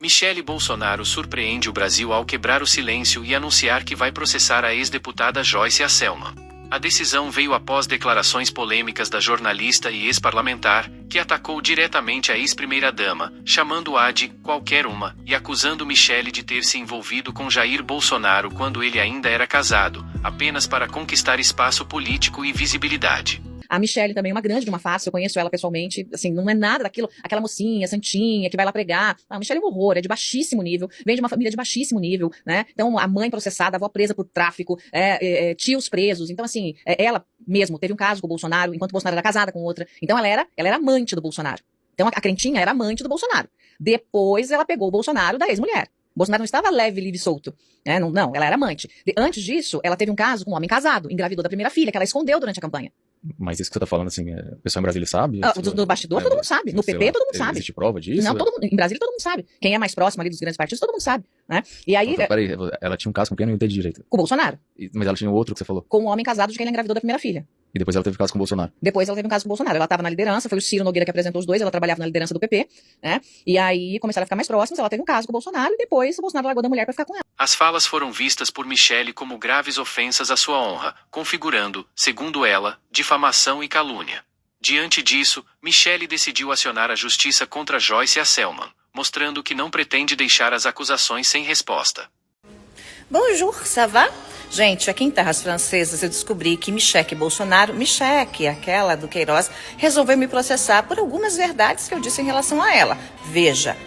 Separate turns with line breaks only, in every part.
Michele Bolsonaro surpreende o Brasil ao quebrar o silêncio e anunciar que vai processar a ex-deputada Joyce Hasselmann. A decisão veio após declarações polêmicas da jornalista e ex-parlamentar, que atacou diretamente a ex-primeira-dama, chamando-a de qualquer uma, e acusando Michele de ter se envolvido com Jair Bolsonaro quando ele ainda era casado, apenas para conquistar espaço político e visibilidade.
A Michele também é uma grande de uma face, eu conheço ela pessoalmente, assim, não é nada daquilo, aquela mocinha, santinha, que vai lá pregar. A Michele é um horror, é de baixíssimo nível, vem de uma família de baixíssimo nível, né? Então, a mãe processada, a avó presa por tráfico, tios presos. Então, assim, ela mesmo teve um caso com o Bolsonaro, enquanto o Bolsonaro era casada com outra. Então, ela era amante do Bolsonaro. Então, a crentinha era amante do Bolsonaro. Depois, ela pegou o Bolsonaro da ex-mulher. Bolsonaro não estava leve, livre e solto. Né? Não, ela era amante. Antes disso, ela teve um caso com um homem casado, engravidou da primeira filha, que ela escondeu durante a campanha.
Mas isso que você tá falando, assim, o pessoal em Brasília sabe?
No bastidor todo mundo sabe, no PP todo mundo sabe.
Existe prova disso?
Não, em Brasília todo mundo sabe. Quem é mais próximo ali dos grandes partidos, todo mundo sabe. Né? E aí...
Então, peraí, ela tinha um caso com quem? Eu não entendi direito.
Com o Bolsonaro.
Mas ela tinha outro que você falou?
Com um homem casado de quem ela engravidou da primeira filha.
E depois ela teve caso com o Bolsonaro?
Depois ela teve um caso com o Bolsonaro. Ela estava na liderança, foi o Ciro Nogueira que apresentou os dois, ela trabalhava na liderança do PP, né? E aí começaram a ficar mais próximos, ela teve um caso com o Bolsonaro e depois o Bolsonaro largou da mulher pra ficar com ela.
As falas foram vistas por Michele como graves ofensas à sua honra, configurando, segundo ela, difamação e calúnia. Diante disso, Michele decidiu acionar a justiça contra Joyce Hasselmann, mostrando que não pretende deixar as acusações sem resposta.
Bonjour, ça va? Gente, aqui em terras francesas eu descobri que Michele Bolsonaro, Michele, aquela do Queiroz, resolveu me processar por algumas verdades que eu disse em relação a ela. Veja,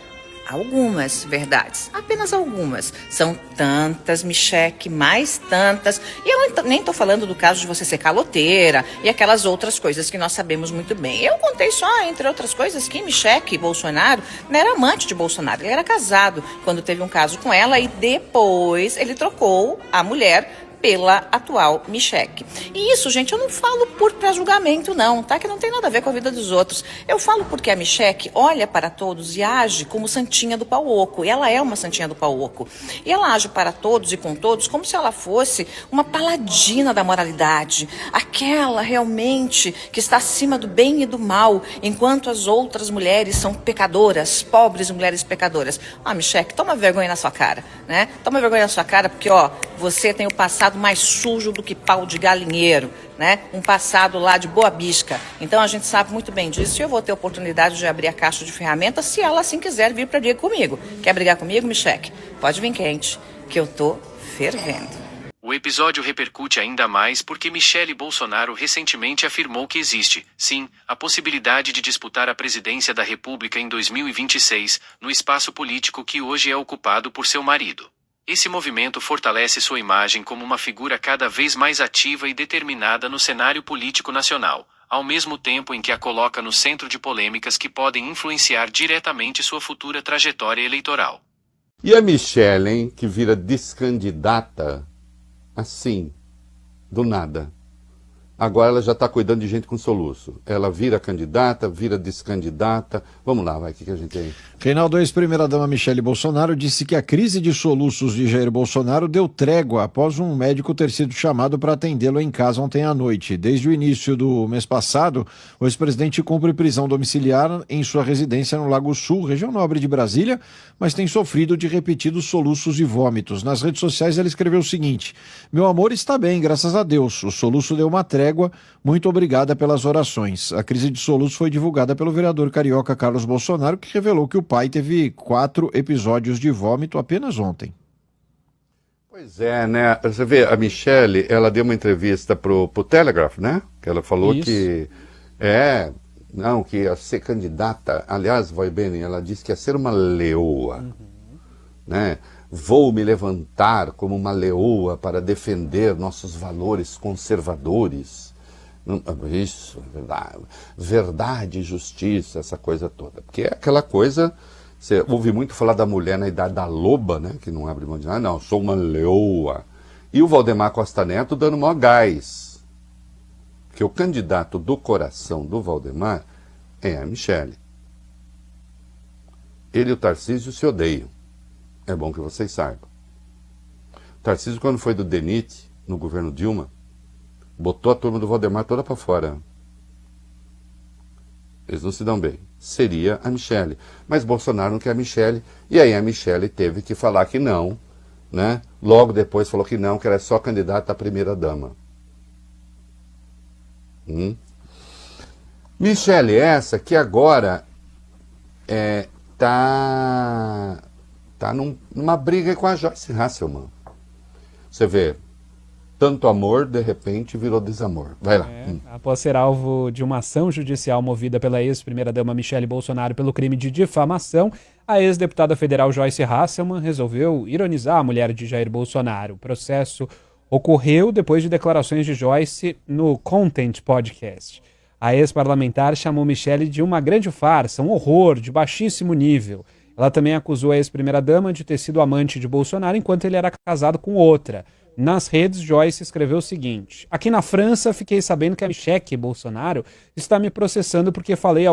algumas verdades, apenas algumas. São tantas, Michele, mais tantas. E eu nem tô falando do caso de você ser caloteira e aquelas outras coisas que nós sabemos muito bem. Eu contei só, entre outras coisas, que Michele Bolsonaro não era amante de Bolsonaro. Ele era casado quando teve um caso com ela e depois ele trocou a mulher pela atual Michele. E isso, gente, eu não falo pra julgamento não, tá? Que não tem nada a ver com a vida dos outros. Eu falo porque a Michele olha para todos e age como santinha do pau oco. E ela é uma santinha do pau oco. E ela age para todos e com todos como se ela fosse uma paladina da moralidade. Aquela realmente que está acima do bem e do mal, enquanto as outras mulheres são pecadoras, pobres mulheres pecadoras. Ah, Michele, toma vergonha na sua cara, né? Toma vergonha na sua cara porque, ó, você tem o passado mais sujo do que pau de galinheiro, né? Um passado lá de boa bisca. Então a gente sabe muito bem disso e eu vou ter oportunidade de abrir a caixa de ferramentas se ela assim quiser vir para brigar comigo. Quer brigar comigo, Michele? Pode vir quente, que eu tô fervendo.
O episódio repercute ainda mais porque Michele Bolsonaro recentemente afirmou que existe, sim, a possibilidade de disputar a presidência da República em 2026, no espaço político que hoje é ocupado por seu marido. Esse movimento fortalece sua imagem como uma figura cada vez mais ativa e determinada no cenário político nacional, ao mesmo tempo em que a coloca no centro de polêmicas que podem influenciar diretamente sua futura trajetória eleitoral.
E a Michele, hein, que vira descandidata assim, do nada. Agora ela já está cuidando de gente com soluço. Ela vira candidata, vira descandidata. Vamos lá, vai, o que a gente tem?
Reinaldo, a ex-primeira-dama Michele Bolsonaro disse que a crise de soluços de Jair Bolsonaro deu trégua após um médico ter sido chamado para atendê-lo em casa ontem à noite. Desde o início do mês passado, o ex-presidente cumpre prisão domiciliar em sua residência no Lago Sul, região nobre de Brasília, mas tem sofrido de repetidos soluços e vômitos. Nas redes sociais ele escreveu o seguinte: meu amor está bem, graças a Deus. O soluço deu uma trégua. Muito obrigada pelas orações. A crise de soluços foi divulgada pelo vereador carioca Carlos Bolsonaro, que revelou que o pai teve 4 episódios de vômito apenas ontem.
Pois é, né? Você vê, a Michele, ela deu uma entrevista pro Telegraph, né? Que ela falou
Isso.
que que ia ser candidata. Aliás, vai bem, ela disse que ia ser uma leoa, né? Vou me levantar como uma leoa para defender nossos valores conservadores. Isso, verdade e justiça, essa coisa toda. Porque é aquela coisa, você ouve muito falar da mulher na idade da loba, né? Que não abre mão de nada, não, sou uma leoa. E o Valdemar Costa Neto dando maior gás. Porque o candidato do coração do Valdemar é a Michele. Ele e o Tarcísio se odeiam. É bom que vocês saibam. O Tarcísio, quando foi do DENIT, no governo Dilma, botou a turma do Valdemar toda para fora. Eles não se dão bem. seria a Michele. Mas Bolsonaro não quer a Michele, e aí a Michele teve que falar que não, né? Logo depois falou que não, que ela é só candidata à primeira-dama. Michele essa que agora tá numa briga com a Joyce Hasselman. Você vê, tanto amor, de repente, virou desamor. Vai lá.
Após ser alvo de uma ação judicial movida pela ex-primeira-dama Michele Bolsonaro pelo crime de difamação, a ex-deputada federal Joyce Hasselman resolveu ironizar a mulher de Jair Bolsonaro. O processo ocorreu depois de declarações de Joyce no Content Podcast. A ex-parlamentar chamou Michele de uma grande farsa, um horror, de baixíssimo nível. Ela também acusou a ex-primeira-dama de ter sido amante de Bolsonaro enquanto ele era casado com outra. Nas redes, Joyce escreveu o seguinte: aqui na França, fiquei sabendo que a Michele Bolsonaro está me processando porque falei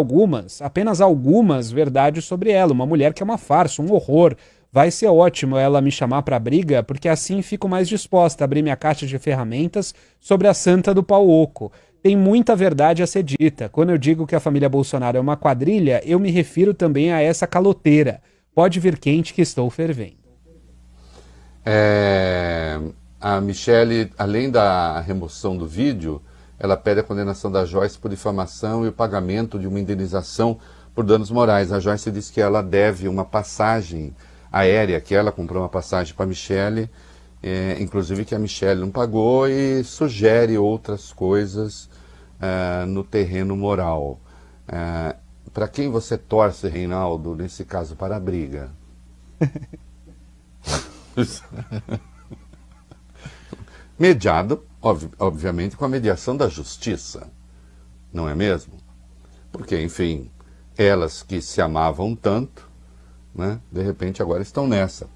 apenas algumas verdades sobre ela. Uma mulher que é uma farsa, um horror. Vai ser ótimo ela me chamar para briga, porque assim fico mais disposta a abrir minha caixa de ferramentas sobre a santa do pau oco. Tem muita verdade a ser dita. Quando eu digo que a família Bolsonaro é uma quadrilha, eu me refiro também a essa caloteira. Pode vir quente que estou fervendo.
A Michele, além da remoção do vídeo, ela pede a condenação da Joyce por difamação e o pagamento de uma indenização por danos morais. A Joyce diz que ela deve uma passagem aérea, que ela comprou uma passagem para a Michele, inclusive que a Michele não pagou, e sugere outras coisas no terreno moral. Para quem você torce, Reinaldo, nesse caso, para a briga? Mediado, obviamente, com a mediação da justiça, não é mesmo? Porque, enfim, elas que se amavam tanto, né, de repente agora estão nessa.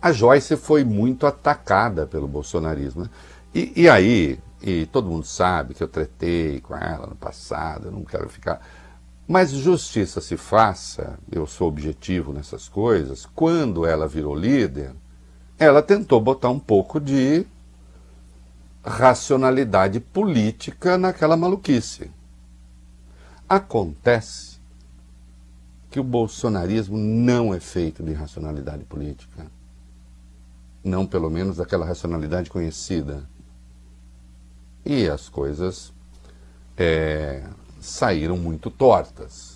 A Joyce foi muito atacada pelo bolsonarismo, né? E aí, todo mundo sabe que eu tretei com ela no passado, eu não quero ficar... Mas justiça se faça, eu sou objetivo nessas coisas, quando ela virou líder, ela tentou botar um pouco de racionalidade política naquela maluquice. Acontece que o bolsonarismo não é feito de racionalidade política. Não, pelo menos, daquela racionalidade conhecida. E as coisas saíram muito tortas.